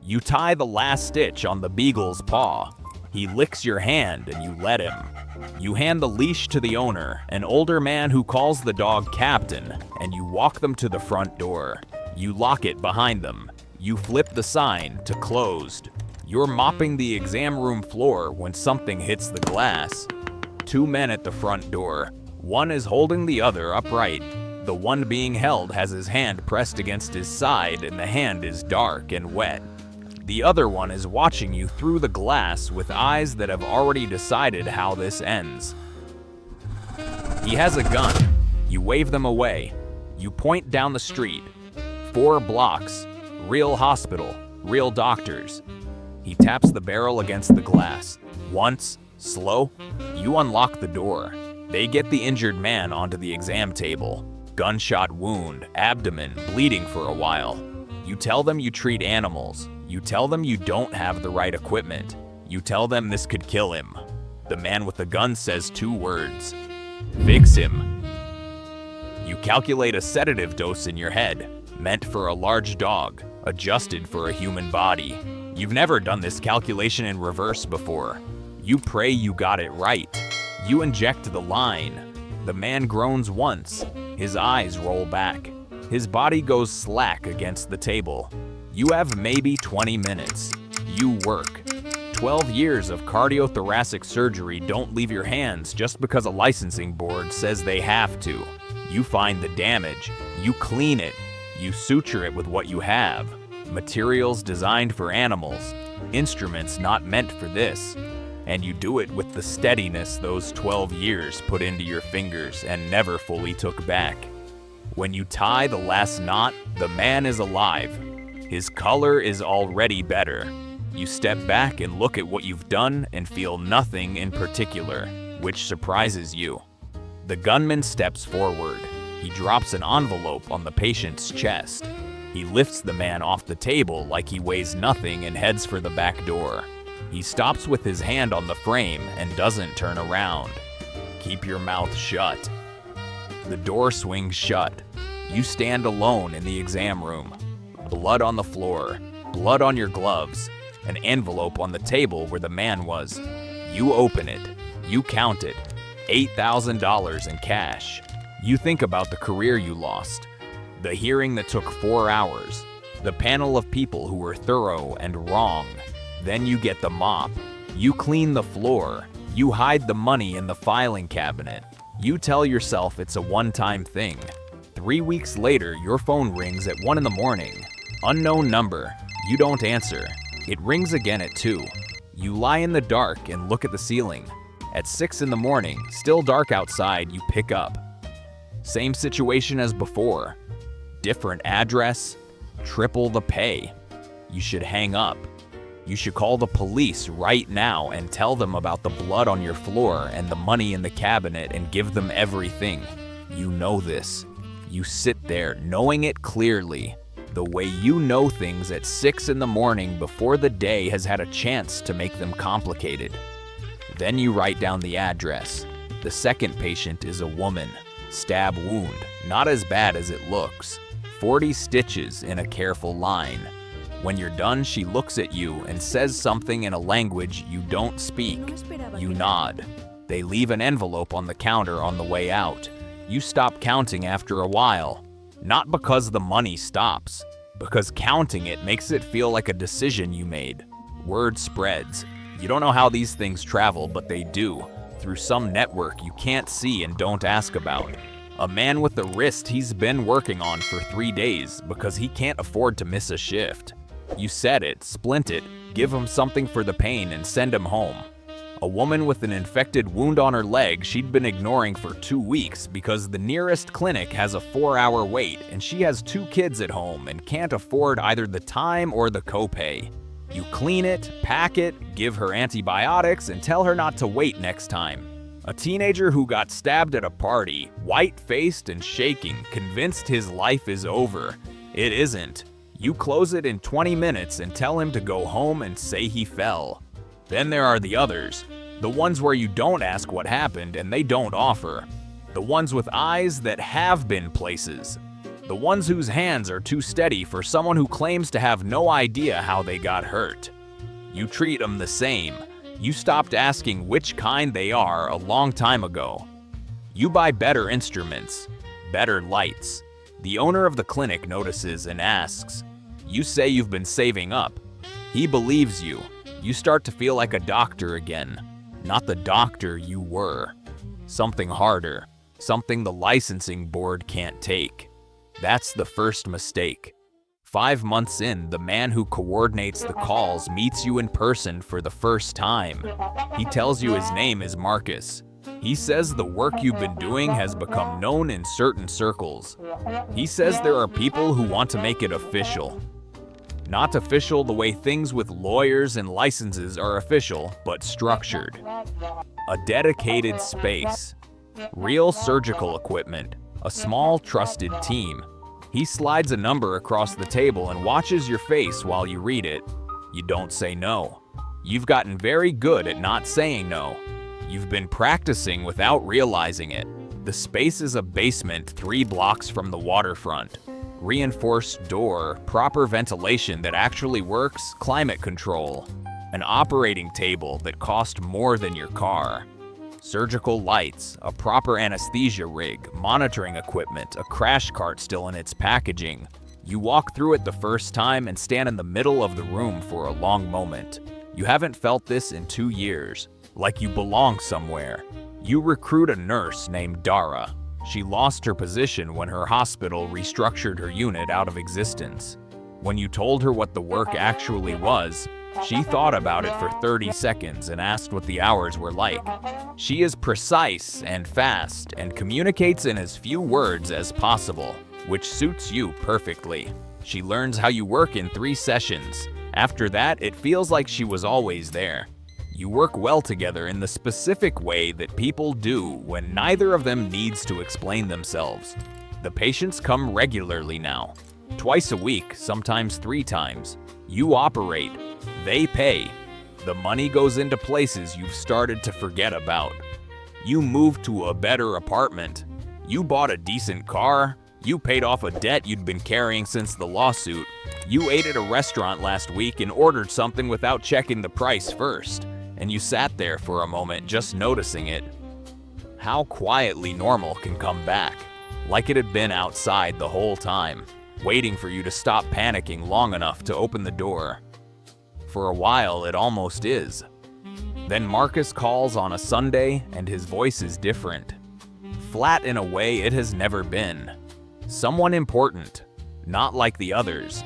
You tie the last stitch on the beagle's paw. He licks your hand and you let him. You hand the leash to the owner, an older man who calls the dog Captain, and you walk them to the front door. You lock it behind them. You flip the sign to closed. You're mopping the exam room floor when something hits the glass. Two men at the front door. One is holding the other upright. The one being held has his hand pressed against his side and the hand is dark and wet. The other one is watching you through the glass with eyes that have already decided how this ends. He has a gun. You wave them away. You point down the street. 4 blocks. Real hospital. Real doctors. He taps the barrel against the glass. Once, slow, you unlock the door. They get the injured man onto the exam table. Gunshot wound, abdomen, bleeding for a while. You tell them you treat animals. You tell them you don't have the right equipment. You tell them this could kill him. The man with the gun says 2 words. Fix him. You calculate a sedative dose in your head, meant for a large dog, adjusted for a human body. You've never done this calculation in reverse before. You pray you got it right. You inject the line. The man groans once. His eyes roll back. His body goes slack against the table. You have maybe 20 minutes. You work. 12 years of cardiothoracic surgery don't leave your hands just because a licensing board says they have to. You find the damage. You clean it. You suture it with what you have. Materials designed for animals. Instruments not meant for this. And you do it with the steadiness those 12 years put into your fingers and never fully took back. When you tie the last knot, the man is alive. His color is already better. You step back and look at what you've done and feel nothing in particular, which surprises you. The gunman steps forward. He drops an envelope on the patient's chest. He lifts the man off the table like he weighs nothing and heads for the back door. He stops with his hand on the frame and doesn't turn around. Keep your mouth shut. The door swings shut. You stand alone in the exam room. Blood on the floor, blood on your gloves, an envelope on the table where the man was. You open it. You count it. $8,000 in cash. You think about the career you lost. The hearing that took 4 hours. The panel of people who were thorough and wrong. Then you get the mop. You clean the floor. You hide the money in the filing cabinet. You tell yourself it's a one-time thing. 3 weeks later, your phone rings at 1 in the morning. Unknown number. You don't answer. It rings again at 2. You lie in the dark and look at the ceiling. At 6 in the morning, still dark outside, you pick up. Same situation as before. Different address. Triple the pay. You should hang up. You should call the police right now and tell them about the blood on your floor and the money in the cabinet and give them everything. You know this. You sit there knowing it clearly, the way you know things at 6 in the morning before the day has had a chance to make them complicated. Then you write down the address. The second patient is a woman. Stab wound, not as bad as it looks. 40 stitches in a careful line. When you're done, she looks at you and says something in a language you don't speak. You nod. They leave an envelope on the counter on the way out. You stop counting after a while. Not because the money stops, because counting it makes it feel like a decision you made. Word spreads. You don't know how these things travel, but they do, through some network you can't see and don't ask about. A man with a wrist he's been working on for 3 days because he can't afford to miss a shift. You set it, splint it, give him something for the pain and send him home. A woman with an infected wound on her leg she'd been ignoring for 2 weeks because the nearest clinic has a 4-hour wait and she has 2 kids at home and can't afford either the time or the copay. You clean it, pack it, give her antibiotics, and tell her not to wait next time. A teenager who got stabbed at a party, white-faced and shaking, convinced his life is over. It isn't. You close it in 20 minutes and tell him to go home and say he fell. Then there are the others, the ones where you don't ask what happened and they don't offer. The ones with eyes that have been places. The ones whose hands are too steady for someone who claims to have no idea how they got hurt. You treat them the same. You stopped asking which kind they are a long time ago. You buy better instruments, better lights. The owner of the clinic notices and asks. You say you've been saving up. He believes you. You start to feel like a doctor again. Not the doctor you were. Something harder. Something the licensing board can't take. That's the first mistake. 5 months in, the man who coordinates the calls meets you in person for the first time. He tells you his name is Marcus. He says the work you've been doing has become known in certain circles. He says there are people who want to make it official. Not official the way things with lawyers and licenses are official, but structured. A dedicated space. Real surgical equipment. A small, trusted team. He slides a number across the table and watches your face while you read it. You don't say no. You've gotten very good at not saying no. You've been practicing without realizing it. The space is a basement 3 blocks from the waterfront. Reinforced door, proper ventilation that actually works, climate control. An operating table that cost more than your car. Surgical lights, a proper anesthesia rig, monitoring equipment, a crash cart still in its packaging. You walk through it the first time and stand in the middle of the room for a long moment. You haven't felt this in 2 years, like you belong somewhere. You recruit a nurse named Dara. She lost her position when her hospital restructured her unit out of existence. When you told her what the work actually was, she thought about it for 30 seconds and asked what the hours were like. She is precise and fast and communicates in as few words as possible, which suits you perfectly. She learns how you work in 3 sessions. After that, it feels like she was always there. You work well together in the specific way that people do when neither of them needs to explain themselves. The patients come regularly now. Twice a week, sometimes 3 times. You operate. They pay. The money goes into places you've started to forget about. You moved to a better apartment. You bought a decent car. You paid off a debt you'd been carrying since the lawsuit. You ate at a restaurant last week and ordered something without checking the price first. And you sat there for a moment just noticing it. How quietly normal can come back. Like it had been outside the whole time, waiting for you to stop panicking long enough to open the door. For a while, it almost is. Then Marcus calls on a Sunday, and his voice is different. Flat in a way it has never been. Someone important, not like the others.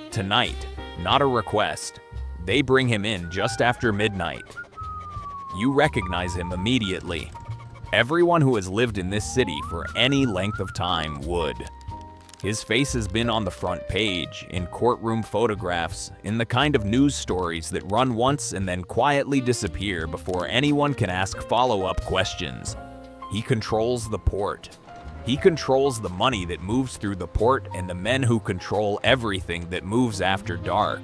Tonight, not a request. They bring him in just after midnight. You recognize him immediately. Everyone who has lived in this city for any length of time would. His face has been on the front page, in courtroom photographs, in the kind of news stories that run once and then quietly disappear before anyone can ask follow-up questions. He controls the port. He controls the money that moves through the port and the men who control everything that moves after dark.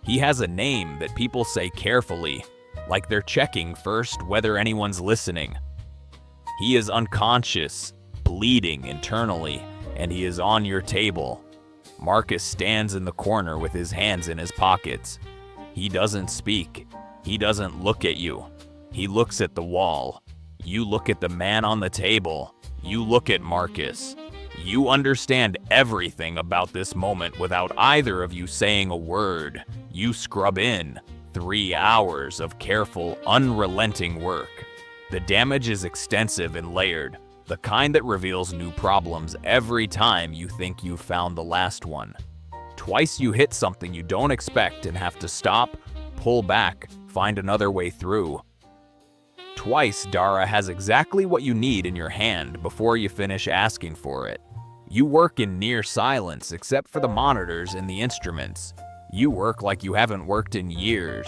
He has a name that people say carefully, like they're checking first whether anyone's listening. He is unconscious, bleeding internally, and he is on your table. Marcus stands in the corner with his hands in his pockets. He doesn't speak. He doesn't look at you. He looks at the wall. You look at the man on the table. You look at Marcus. You understand everything about this moment without either of you saying a word. You scrub in 3 hours of careful, unrelenting work. The damage is extensive and layered, the kind that reveals new problems every time you think you've found the last one. Twice you hit something you don't expect and have to stop, pull back, find another way through. Twice, Dara has exactly what you need in your hand before you finish asking for it. You work in near silence except for the monitors and the instruments. You work like you haven't worked in years.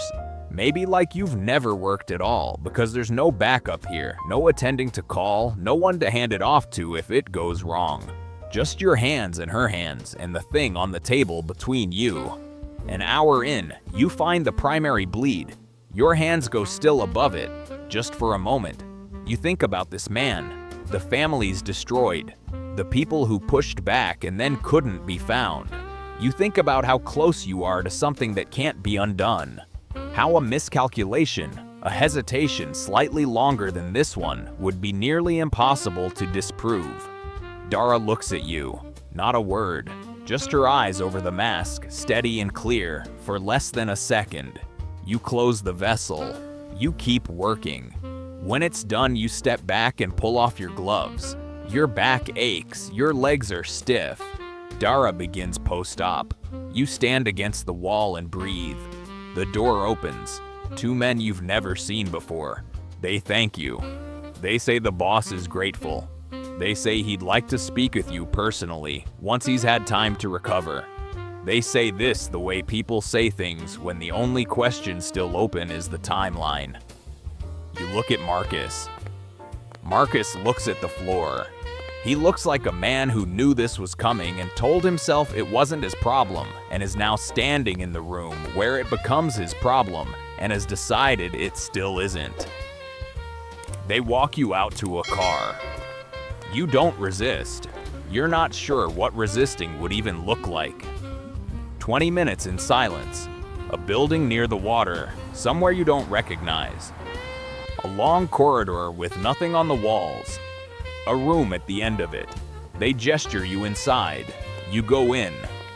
Maybe like you've never worked at all, because there's no backup here, no attending to call, no one to hand it off to if it goes wrong. Just your hands and her hands and the thing on the table between you. An hour in, you find the primary bleed. Your hands go still above it, just for a moment. You think about this man. The family's destroyed. The people who pushed back and then couldn't be found. You think about how close you are to something that can't be undone. How a miscalculation, a hesitation slightly longer than this one, would be nearly impossible to disprove. Dara looks at you. Not a word. Just her eyes over the mask, steady and clear, for less than a second. You close the vessel. You keep working. When it's done, you step back and pull off your gloves. Your back aches, your legs are stiff. Dara begins post-op. You stand against the wall and breathe. The door opens. Two men you've never seen before. They thank you. They say the boss is grateful. They say he'd like to speak with you personally once he's had time to recover. They say this the way people say things when the only question still open is the timeline. You look at Marcus. Marcus looks at the floor. He looks like a man who knew this was coming and told himself it wasn't his problem, and is now standing in the room where it becomes his problem and has decided it still isn't. They walk you out to a car. You don't resist. You're not sure what resisting would even look like. 20 minutes in silence. A building near the water, somewhere you don't recognize. A long corridor with nothing on the walls. A room at the end of it. They gesture you inside. You go in.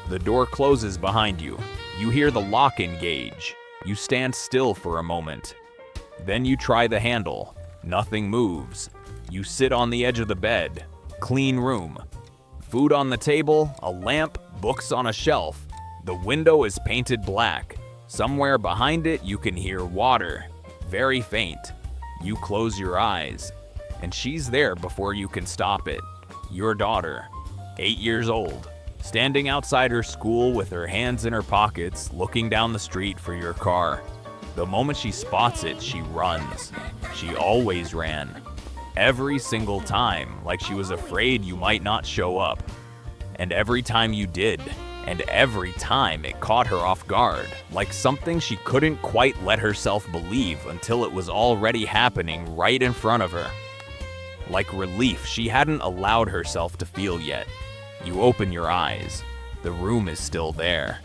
The door closes behind you. You hear the lock engage. You stand still for a moment. Then you try the handle. Nothing moves. You sit on the edge of the bed. Clean room. Food on the table, a lamp, books on a shelf. The window is painted black. Somewhere behind it you can hear water. Very faint. You close your eyes. And she's there before you can stop it. Your daughter, 8 years old, standing outside her school with her hands in her pockets, looking down the street for your car. The moment she spots it, she runs. She always ran. Every single time, like she was afraid you might not show up. And every time you did, and every time it caught her off guard, like something she couldn't quite let herself believe until it was already happening right in front of her. Like relief she hadn't allowed herself to feel yet. You open your eyes. The room is still there.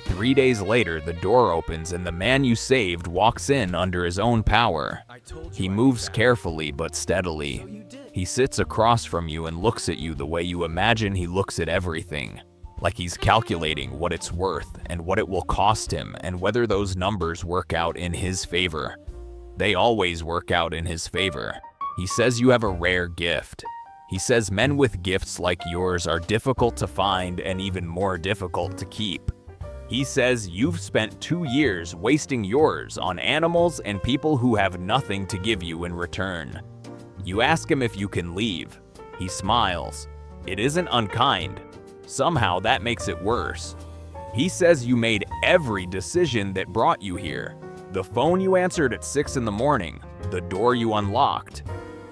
3 days later, the door opens and the man you saved walks in under his own power. He moves carefully but steadily. He sits across from you and looks at you the way you imagine he looks at everything. Like he's calculating what it's worth and what it will cost him and whether those numbers work out in his favor. They always work out in his favor. He says you have a rare gift. He says men with gifts like yours are difficult to find and even more difficult to keep. He says you've spent 2 years wasting yours on animals and people who have nothing to give you in return. You ask him if you can leave. He smiles. It isn't unkind. Somehow that makes it worse. He says you made every decision that brought you here. The phone you answered at 6 in the morning, the door you unlocked,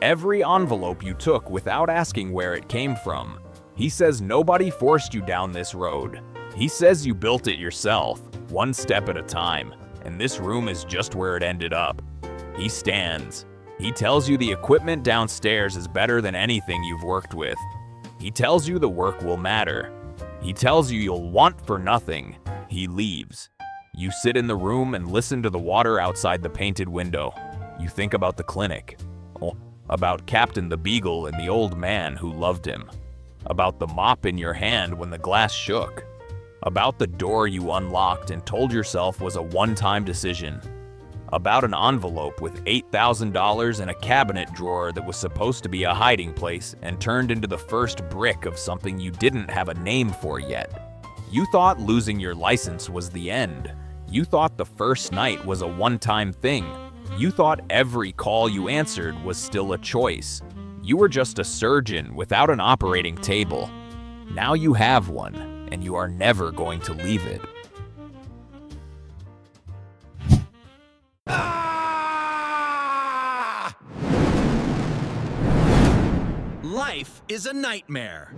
every envelope you took without asking where it came from. He says nobody forced you down this road. He says you built it yourself, one step at a time, and this room is just where it ended up. He stands. He tells you the equipment downstairs is better than anything you've worked with. He tells you the work will matter. He tells you you'll want for nothing. He leaves. You sit in the room and listen to the water outside the painted window. You think about the clinic. About Captain the Beagle and the old man who loved him. About the mop in your hand when the glass shook. About the door you unlocked and told yourself was a one-time decision. About an envelope with $8,000 in a cabinet drawer that was supposed to be a hiding place and turned into the first brick of something you didn't have a name for yet. You thought losing your license was the end. You thought the first night was a one-time thing. You thought every call you answered was still a choice. You were just a surgeon without an operating table. Now you have one. And you are never going to leave it. Life is a nightmare.